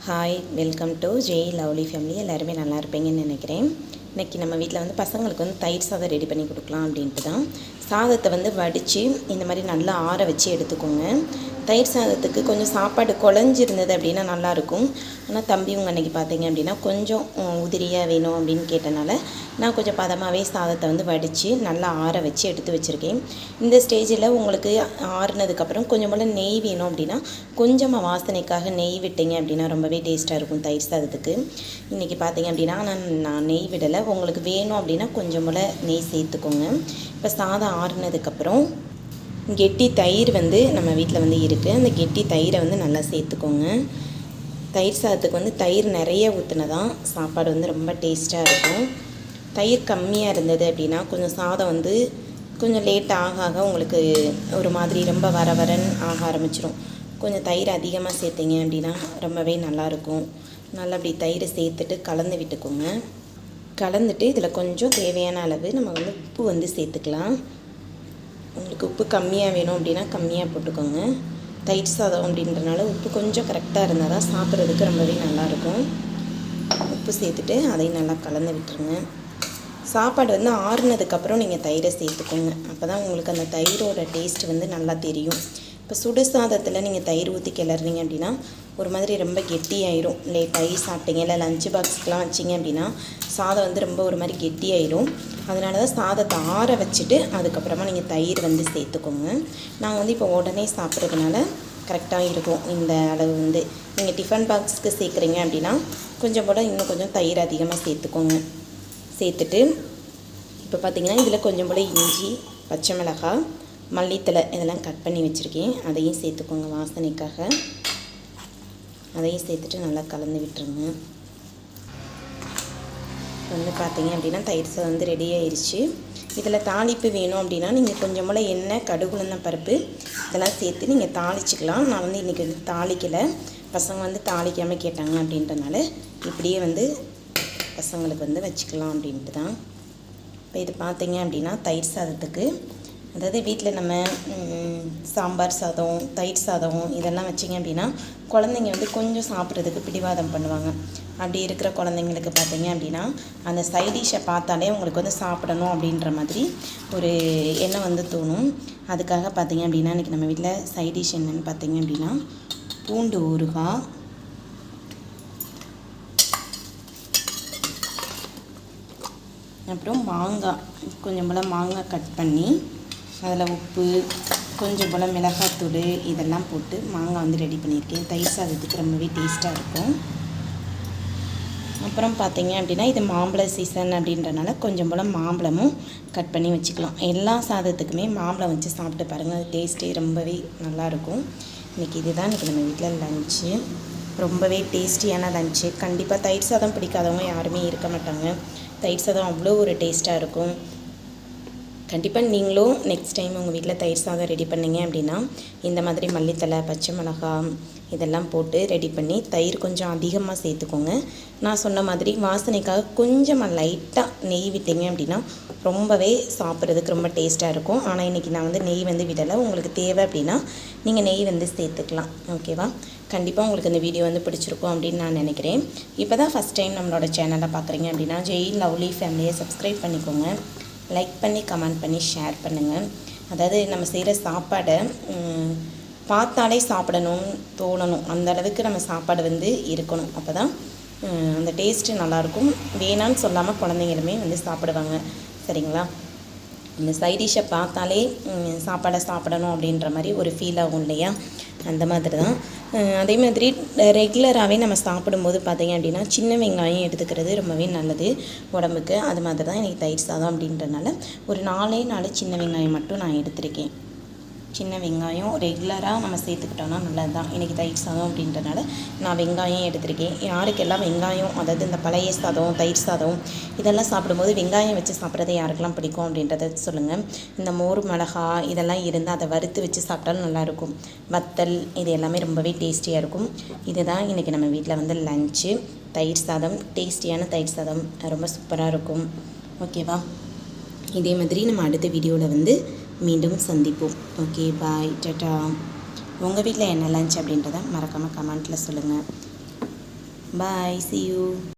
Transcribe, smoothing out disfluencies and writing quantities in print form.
Hi, welcome to Jai lovely family. எல்லாருமே நல்லா இருப்பீங்கன்னு நினைக்கிறேன். இன்றைக்கி நம்ம வீட்டில் வந்து பசங்களுக்கு வந்து தயிர் சாதம் ரெடி பண்ணி கொடுக்கலாம் அப்படின்ட்டு தான். சாதத்தை வந்து வடித்து இந்த மாதிரி நல்லா ஆற வச்சு எடுத்துக்கோங்க. தயிர் சாதத்துக்கு கொஞ்சம் சாப்பாடு குழஞ்சிருந்தது அப்படின்னா நல்லாயிருக்கும். ஆனால் தம்பி உங்கள் அன்றைக்கி பார்த்தீங்க அப்படின்னா கொஞ்சம் உதிரியாக வேணும் அப்படின்னு கேட்டனால நான் கொஞ்சம் பதமாகவே சாதத்தை வந்து வடித்து நல்லா ஆற வச்சு எடுத்து வச்சுருக்கேன். இந்த ஸ்டேஜில் உங்களுக்கு ஆறுனதுக்கப்புறம் கொஞ்சம் போல் நெய் வேணும் அப்படின்னா கொஞ்சமாக வாசனைக்காக நெய் விட்டீங்க அப்படின்னா ரொம்பவே டேஸ்ட்டாக இருக்கும் தயிர் சாதத்துக்கு. இன்றைக்கி பார்த்தீங்க அப்படின்னா நான் நெய் விடலை. உங்களுக்கு வேணும் அப்படின்னா கொஞ்சம் போல் நெய் சேர்த்துக்கோங்க. இப்போ சாதம் ஆறுனதுக்கப்புறம் கெட்டி தயிர் வந்து நம்ம வீட்டில் வந்து இருக்குது. அந்த கெட்டி தயிரை வந்து நல்லா சேர்த்துக்கோங்க. தயிர் சாதத்துக்கு வந்து தயிர் நிறைய ஊற்றுனதான் சாப்பாடு வந்து ரொம்ப டேஸ்ட்டாக இருக்கும். தயிர் கம்மியாக இருந்தது அப்படின்னா கொஞ்சம் சாதம் வந்து கொஞ்சம் லேட் ஆக ஆக உங்களுக்கு ஒரு மாதிரி ரொம்ப வரன்னு ஆக ஆரம்பிச்சிடும். கொஞ்சம் தயிர் அதிகமாக சேர்த்திங்க அப்படின்னா ரொம்பவே நல்லாயிருக்கும். நல்லா அப்படி தயிரை சேர்த்துட்டு கலந்து விட்டுக்கோங்க. கலந்துட்டு இதில் கொஞ்சம் தேவையான அளவு நம்ம வந்து உப்பு வந்து சேர்த்துக்கலாம். உங்களுக்கு உப்பு கம்மியாக வேணும் அப்படின்னா கம்மியாக போட்டுக்கோங்க. தயிர் சாதம் அப்படின்றனால உப்பு கொஞ்சம் கரெக்டாக இருந்தால் தான் சாப்பிட்றதுக்கு ரொம்பவே நல்லாயிருக்கும். உப்பு சேர்த்துட்டு அதையும் நல்லா கலந்து விட்டுருங்க. சாப்பாடு வந்து ஆறுனதுக்கப்புறம் நீங்கள் தயிரை சேர்த்துக்கோங்க. அப்போ தான் உங்களுக்கு அந்த தயிரோட டேஸ்ட் வந்து நல்லா தெரியும். இப்போ சுடு சாதத்தில் நீங்கள் தயிர் ஊற்றி கிளறிங்க அப்படின்னா ஒரு மாதிரி ரொம்ப கெட்டியாயிரும். லேட்டாகி சாப்பிட்டீங்க இல்லை லஞ்ச் பாக்ஸ்க்கெலாம் வச்சிங்க அப்படின்னா சாதம் வந்து ரொம்ப ஒரு மாதிரி கெட்டியாயிரும். அதனால தான் சாதத்தை ஆற வச்சுட்டு அதுக்கப்புறமா நீங்கள் தயிர் வந்து சேர்த்துக்கோங்க. நாங்கள் வந்து இப்போ உடனே சாப்பிட்றதுனால கரெக்டாக இருக்கும். இந்த அளவு வந்து நீங்கள் டிஃபன் பாக்ஸுக்கு சேர்க்குறீங்க அப்படின்னா கொஞ்சம் போல் இன்னும் கொஞ்சம் தயிர் அதிகமாக சேர்த்துக்கோங்க. சேர்த்துட்டு இப்போ பார்த்திங்கன்னா இதில் கொஞ்சம் போல் இஞ்சி, பச்சை மிளகாய், மல்லித்தலை இதெல்லாம் கட் பண்ணி வச்சுருக்கேன். அதையும் சேர்த்துக்கோங்க வாசனைக்காக. அதையும் சேர்த்துட்டு நல்லா கலந்து விட்டுருங்க. வந்து பார்த்தீங்க அப்படின்னா தயிர் சாதம் வந்து ரெடி ஆயிடுச்சு. இதில் தாளிப்பு வேணும் அப்படின்னா நீங்கள் கொஞ்சம் போல் எண்ணெய், கடுகு, உளுந்தம் பருப்பு இதெல்லாம் சேர்த்து நீங்கள் தாளிச்சிக்கலாம். நான் வந்து இன்றைக்கி வந்து தாளிக்கலை. பசங்க வந்து தாளிக்காமல் கேட்டாங்க அப்படின்றனால இப்படியே வந்து பசங்களுக்கு வந்து வச்சுக்கலாம் அப்படின்ட்டு தான். இப்போ இது பார்த்தீங்க அப்படின்னா தயிர் சாதத்துக்கு, அதாவது வீட்டில் நம்ம சாம்பார் சாதம், தயிர் சாதம் இதெல்லாம் வச்சிங்க அப்படின்னா குழந்தைங்க வந்து கொஞ்சம் சாப்பிட்றதுக்கு பிடிவாதம் பண்ணுவாங்க. அப்படி இருக்கிற குழந்தைங்களுக்கு பார்த்தீங்க அப்படின்னா அந்த சைடிஷை பார்த்தாலே உங்களுக்கு வந்து சாப்பிடணும் அப்படின்ற மாதிரி ஒரு எண்ணம் வந்து தோணும். அதுக்காக பார்த்தீங்க அப்படின்னா இன்றைக்கி நம்ம வீட்டில் சைடிஷ் என்னென்னு பார்த்தீங்க அப்படின்னா பூண்டு ஊறுகாய், அப்புறம் மாங்காய், கொஞ்சம் போல் மாங்காய் கட் பண்ணி அதில் உப்பு, கொஞ்சம் போல் மிளகாத்தூள் இதெல்லாம் போட்டு மாங்காய் வந்து ரெடி பண்ணியிருக்கேன். தயிர் சாதத்துக்கு ரொம்பவே டேஸ்ட்டாக இருக்கும். அப்புறம் பார்த்தீங்க அப்படின்னா இது மாம்பழ சீசன் அப்படின்றனால கொஞ்சம் போல் மாம்பழமும் கட் பண்ணி வச்சுக்கலாம். எல்லா சாதத்துக்குமே மாம்பழம் வச்சு சாப்பிட்டு பாருங்கள். அது டேஸ்ட்டே ரொம்பவே நல்லாயிருக்கும். இன்றைக்கி இதுதான் இன்றைக்கி நம்ம வீட்டில் லஞ்சு. ரொம்பவே டேஸ்டியான லஞ்சு. கண்டிப்பாக தயிர் சாதம் பிடிக்காதவங்க யாருமே இருக்க மாட்டாங்க. தயிர் சாதம் அவ்வளோ ஒரு டேஸ்ட்டாக இருக்கும். கண்டிப்பாக நீங்களும் நெக்ஸ்ட் டைம் உங்கள் வீட்டில் தயிர் சாதம் ரெடி பண்ணிங்க அப்படின்னா இந்த மாதிரி மல்லித்தலை, பச்சை மிளகாய் இதெல்லாம் போட்டு ரெடி பண்ணி தயிர் கொஞ்சம் அதிகமாக சேர்த்துக்கோங்க. நான் சொன்ன மாதிரி வாசனைக்காக கொஞ்சமாக லைட்டாக நெய் விட்டீங்க அப்படின்னா ரொம்பவே சாப்பிட்றதுக்கு ரொம்ப டேஸ்ட்டாக இருக்கும். ஆனால் இன்றைக்கி நான் வந்து நெய் வந்து விடலை. உங்களுக்கு தேவை அப்படின்னா நீங்கள் நெய் வந்து சேர்த்துக்கலாம். ஓகேவா? கண்டிப்பாக உங்களுக்கு இந்த வீடியோ வந்து பிடிச்சிருக்கும் அப்படின்னு நான் நினைக்கிறேன். இப்போ தான் ஃபஸ்ட் டைம் நம்மளோட சேனலை பார்க்குறீங்க அப்படின்னா ஜெய் லவ்லி ஃபேமிலியை சப்ஸ்கிரைப் பண்ணிக்கோங்க. லைக் பண்ணி, கமெண்ட் பண்ணி, ஷேர் பண்ணுங்கள். அதாவது நம்ம செய்கிற சாப்பாடை பார்த்தாலே சாப்பிடணும்னு தோணணும். அந்த அளவுக்கு நம்ம சாப்பாடு வந்து இருக்கணும். அப்போ தான் அந்த டேஸ்ட்டு நல்லாயிருக்கும். வேணான்னு சொல்லாமல் குழந்தைங்களுமே வந்து சாப்பிடுவாங்க. சரிங்களா? இந்த சைடிஷை பார்த்தாலே சாப்பாடை சாப்பிடணும் அப்படின்ற மாதிரி ஒரு ஃபீல் ஆகும் இல்லையா? அந்த மாதிரி தான். அதே மாதிரி ரெகுலராகவே நம்ம சாப்பிடும்போது பார்த்திங்க அப்படின்னா சின்ன வெங்காயம் எடுத்துக்கிறது ரொம்பவே நல்லது உடம்புக்கு. அது மாதிரி தான் இன்றைக்கி தயிர் சாதம் அப்படின்றனால ஒரு 4 சின்ன வெங்காயம் மட்டும் நான் எடுத்திருக்கேன். சின்ன வெங்காயம் ரெகுலராக நம்ம சேர்த்துக்கிட்டோன்னா நல்லது தான். இன்றைக்கி தயிர் சாதம் அப்படின்றனால நான் வெங்காயம் எடுத்திருக்கேன். யாருக்கெல்லாம் வெங்காயம், அதாவது இந்த பழைய சாதம், தயிர் சாதம் இதெல்லாம் சாப்பிடும்போது வெங்காயம் வச்சு சாப்பிட்றது யாருக்கெல்லாம் பிடிக்கும் அப்படின்றத சொல்லுங்கள். இந்த மோர், மிளகாய் இதெல்லாம் இருந்தால் அதை வறுத்து வச்சு சாப்பிட்டாலும் நல்லாயிருக்கும். வத்தல் இது எல்லாமே ரொம்பவே டேஸ்டியாக இருக்கும். இதுதான் இன்றைக்கி நம்ம வீட்டில் வந்து லஞ்சு. தயிர் சாதம், டேஸ்டியான தயிர் சாதம் ரொம்ப சூப்பராக இருக்கும். ஓகேவா? இதே மாதிரி நம்ம அடுத்த வீடியோவில் வந்து மீண்டும் சந்திப்போம். ஓகே, பாய், டாடா. உங்கள் வீட்டில் என்ன லஞ்ச் அப்படின்றத மறக்காமல் கமெண்ட்டில் சொல்லுங்கள். பாய், see you.